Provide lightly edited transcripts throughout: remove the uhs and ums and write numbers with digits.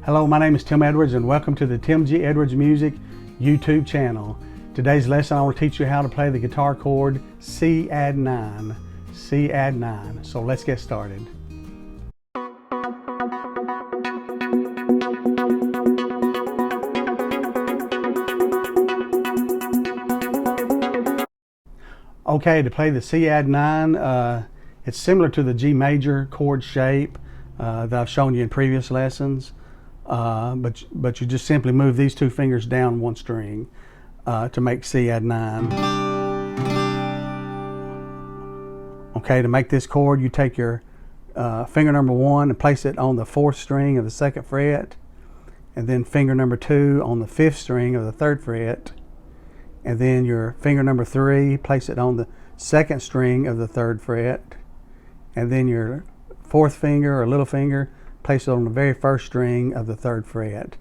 Hello, my name is Tim Edwards and welcome to the Tim G. Edwards Music YouTube channel. Today's lesson I will teach you how to play the guitar chord C add 9. C add 9. So let's get started. Okay, to play the C add 9, it's similar to the G major chord shape that I've shown you in previous lessons. But you just simply move these two fingers down one string to make C add 9. Okay, to make this chord, you take your finger number 1 and place it on the 4th string of the 2nd fret, and then finger number 2 on the 5th string of the 3rd fret, and then your finger number 3, place it on the 2nd string of the 3rd fret, and then your 4th finger or little finger, place it on the very 1st string of the 3rd fret.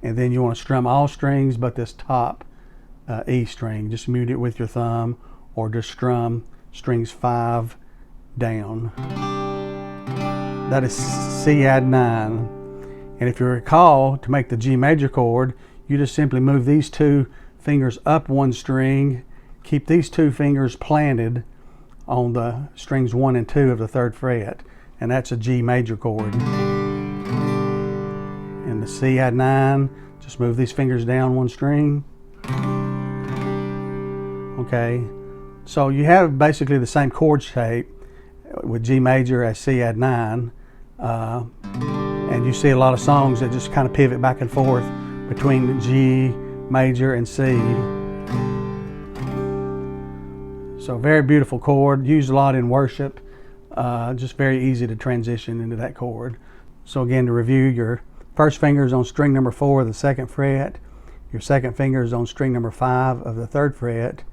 And then you want to strum all strings but this top E string. Just mute it with your thumb or just strum strings 5 down. That is C add 9. And if you recall, to make the G major chord, you just simply move these two fingers up one string, keep these two fingers planted on the strings 1 and 2 of the 3rd fret. And that's a G major chord. And the C add 9, just move these fingers down one string. Okay, so you have basically the same chord shape with G major as C add 9. And you see a lot of songs that just kind of pivot back and forth between G major and C. So very beautiful chord, used a lot in worship. Just very easy to transition into that chord. So again, to review, your first finger is on string number 4 of the 2nd fret, your second finger is on string number 5 of the 3rd fret,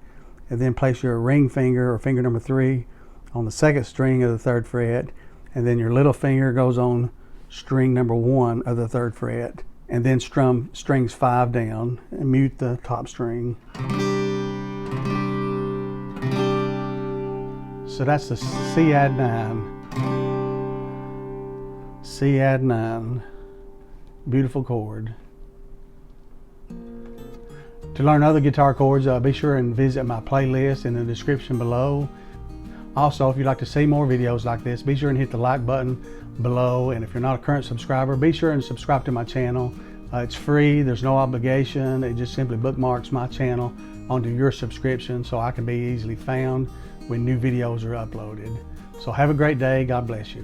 and then place your ring finger or finger number 3 on the 2nd string of the 3rd fret, and then your little finger goes on string number 1 of the 3rd fret, and then strum strings 5 down and mute the top string. So that's the C add 9. C add 9. Beautiful chord. To learn other guitar chords, be sure and visit my playlist in the description below. Also, if you'd like to see more videos like this, be sure and hit the like button below. And if you're not a current subscriber, be sure and subscribe to my channel. It's free, there's no obligation. It just simply bookmarks my channel onto your subscription so I can be easily found when new videos are uploaded. So have a great day. God bless you.